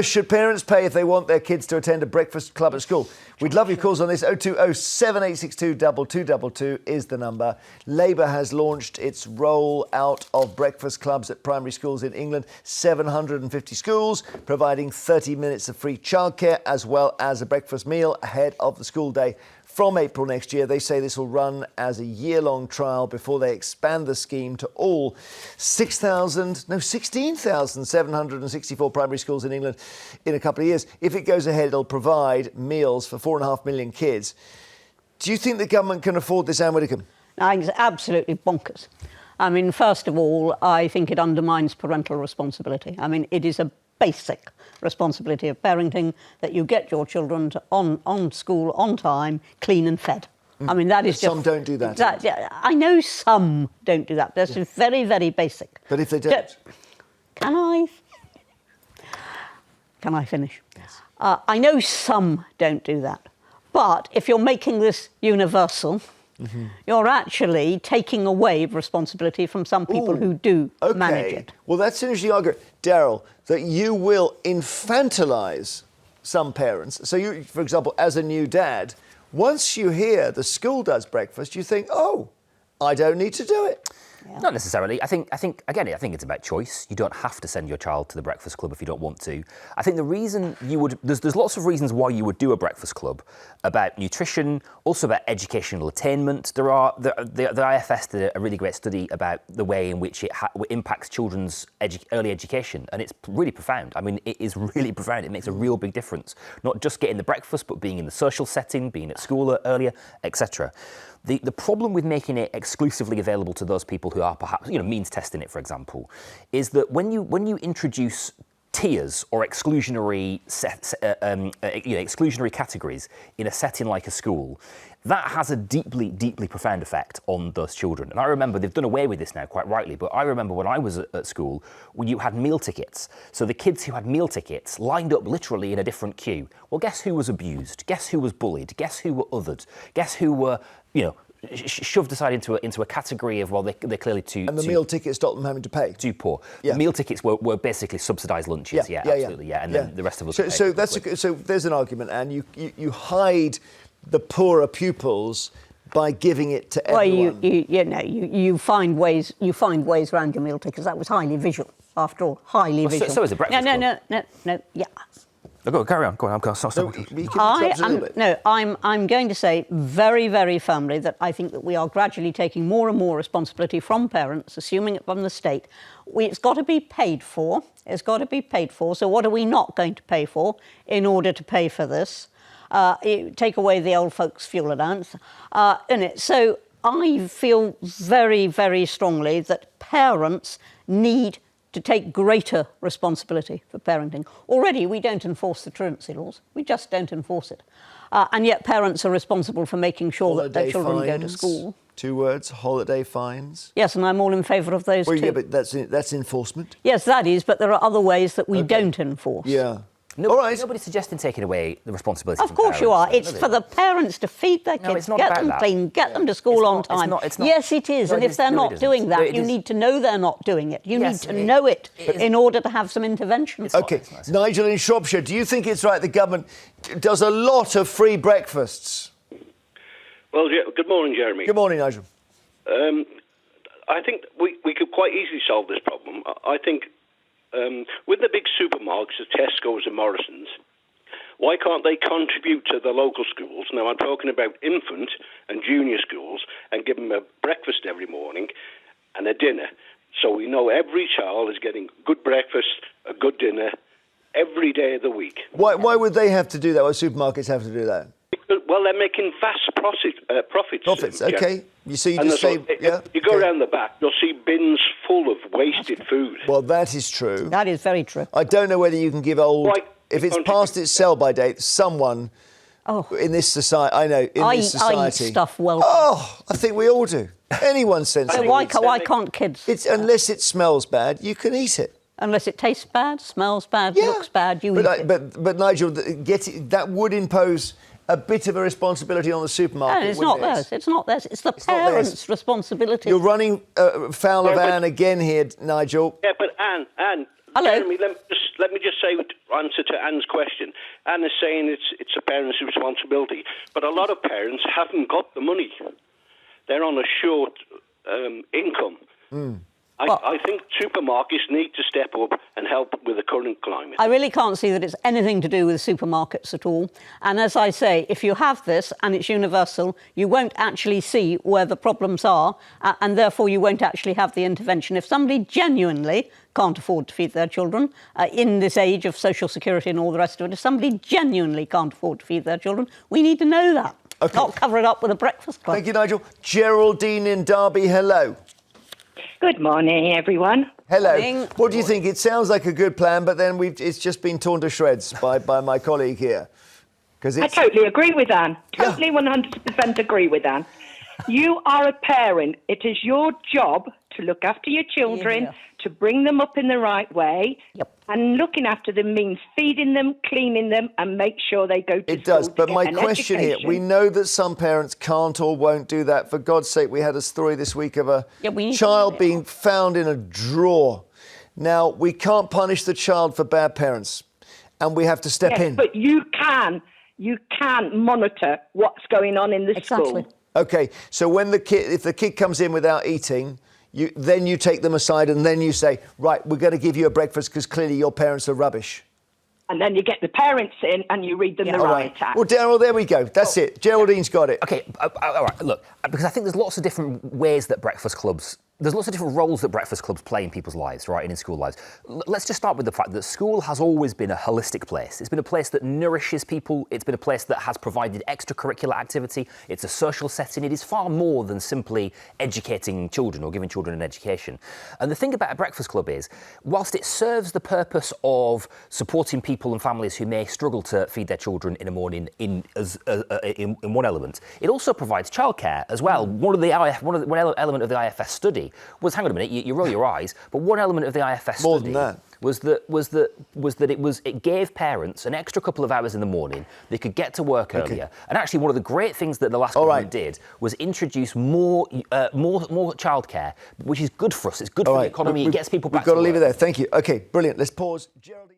Should parents pay if they want their kids to attend a breakfast club at school? We'd love your calls on this. 020 7862 2222 is the number. Labour has launched its roll out of breakfast clubs at primary schools in England. 750 schools, providing 30 minutes of free childcare as well as a breakfast meal ahead of the school day. From April next year, they say this will run as a year-long trial before they expand the scheme to all 16,764 primary schools in England in a couple of years. If it goes ahead, it'll provide meals for 4.5 million kids. Do you think the government can afford this, Anne Widdecombe? I think it's absolutely bonkers. I mean, first of all, I think it undermines parental responsibility. I mean, it is a basic responsibility of parenting that you get your children on school on time, clean and fed. I mean, that is just... Some don't do that. I know some don't do that. That's very, very basic. But if they don't... Can I finish? Yes. I know some don't do that. But if you're making this universal, you're actually taking away responsibility from some people who do manage it. Well, that's an interesting argument, Darryl, that you will infantilise some parents. So you, for example, as a new dad, once you hear the school does breakfast, you think, oh, I don't need to do it. Yeah. Not necessarily. I think it's about choice. You don't have to send your child to the breakfast club if you don't want to. I think the reason you would, there's lots of reasons why you would do a breakfast club, about nutrition, also about educational attainment. The IFS did a really great study about the way in which it impacts children's early education, and it's really profound. I mean, it is really profound. It makes a real big difference. Not just getting the breakfast, but being in the social setting, being at school earlier, etc. The problem with making it exclusively available to those people who are perhaps, means testing it, for example, is that when you introduce tiers or exclusionary exclusionary categories in a setting like a school, that has a deeply, deeply profound effect on those children. And I remember, they've done away with this now quite rightly, but I remember when I was at school, when you had meal tickets. So the kids who had meal tickets lined up literally in a different queue. Well, guess who was abused? Guess who was bullied? Guess who were othered? Guess who were, shoved aside into a category of, well, they're clearly too... And the meal tickets stopped them having to pay? Too poor. Yeah. The meal tickets were basically subsidised lunches, absolutely. And then the rest of us... So there's an argument, and you hide the poorer pupils by giving it to everyone. Well, you find ways around your meal tickets. That was highly visual, after all, highly visual. So is the breakfast club. No, yeah. Go, carry on. Go on. I'm going to say very, very firmly that I think that we are gradually taking more and more responsibility from parents, assuming it from the state. It's got to be paid for. It's got to be paid for. So what are we not going to pay for in order to pay for this? Take away the old folks' fuel allowance. So I feel very, very strongly that parents need to take greater responsibility for parenting. Already, we don't enforce the truancy laws. We just don't enforce it. And yet parents are responsible for making sure that their children go to school. 2 words, holiday fines. Yes, and I'm all in favour of those too. Yeah, but that's enforcement. Yes, that is, but there are other ways that we don't enforce. Yeah. All right. Nobody's suggesting taking away the responsibility Of course you are. It's for the parents to feed their kids, get them clean, get them to school on time. Yes, it is. And if they're not doing that, you need to know they're not doing it. You need to know it in order to have some intervention. OK. Nigel in Shropshire, do you think it's right the government does a lot of free breakfasts? Well, good morning, Jeremy. Good morning, Nigel. I think we could quite easily solve this problem. I think... with the big supermarkets, the Tesco's and Morrison's, why can't they contribute to the local schools? Now, I'm talking about infant and junior schools, and give them a breakfast every morning and a dinner. So we know every child is getting good breakfast, a good dinner, every day of the week. Why would they have to do that? Why supermarkets have to do that? Well, they're making vast profits. Profits, OK. You see, you go around the back, you'll see bins full of wasted food. Well, that is true. That is very true. I don't know whether you can give if it's past its sell-by date, someone in this society, I eat stuff well. Oh, I think we all do. Anyone sensible. So why can't kids? Unless it smells bad, you can eat it. Unless it tastes bad, smells bad, looks bad, you eat it. But Nigel, that would impose a bit of a responsibility on the supermarket. No, it's not theirs. It's not theirs. It's the parents' responsibility. You're running foul of Anne again here, Nigel. Yeah, but Anne, Hello. Jeremy, let me just say, answer to Anne's question. Anne is saying it's a parent's responsibility, but a lot of parents haven't got the money. They're on a short income. I think supermarkets need to step up and help with the current climate. I really can't see that it's anything to do with supermarkets at all. And as I say, if you have this and it's universal, you won't actually see where the problems are, and therefore you won't actually have the intervention. If somebody genuinely can't afford to feed their children in this age of social security and all the rest of it, if somebody genuinely can't afford to feed their children, we need to know that, not cover it up with a breakfast club. Thank you, Nigel. Geraldine in Derby, hello. Good morning, everyone. Hello. Morning. What do you think? It sounds like a good plan, but then it's just been torn to shreds by my colleague here. I totally agree with Anne. Totally 100% agree with Anne. You are a parent. It is your job to look after your children, to bring them up in the right way. Yep. And looking after them means feeding them, cleaning them, and make sure they go to school. It does, to but get my an question here, education. we know that some parents can't or won't do that. For God's sake, we had a story this week of a child being found in a drawer. Now, we can't punish the child for bad parents, and we have to step in. But you can monitor what's going on in the school. Okay, so when if the kid comes in without eating, then you take them aside and then you say, right, we're going to give you a breakfast because clearly your parents are rubbish. And then you get the parents in and you read them the right act. Well, Darryl, there we go. That's it. Geraldine's got it. Okay, all right, look, because I think there's lots of different ways that breakfast clubs, there's lots of different roles that breakfast clubs play in people's lives, right, and in school lives. Let's just start with the fact that school has always been a holistic place. It's been a place that nourishes people. It's been a place that has provided extracurricular activity. It's a social setting. It is far more than simply educating children or giving children an education. And the thing about a breakfast club is, whilst it serves the purpose of supporting people and families who may struggle to feed their children in a morning in one element, it also provides childcare as well. One element of the IFS study was, hang on a minute, you roll your eyes, but one element of the IFS More study than that. was that it gave parents an extra couple of hours in the morning. They could get to work earlier. And actually, one of the great things that the last government did was introduce more childcare, which is good for us. It's good for the economy. It gets people back to work. We've got to leave it there. Thank you. Okay, brilliant. Let's pause. Geraldine.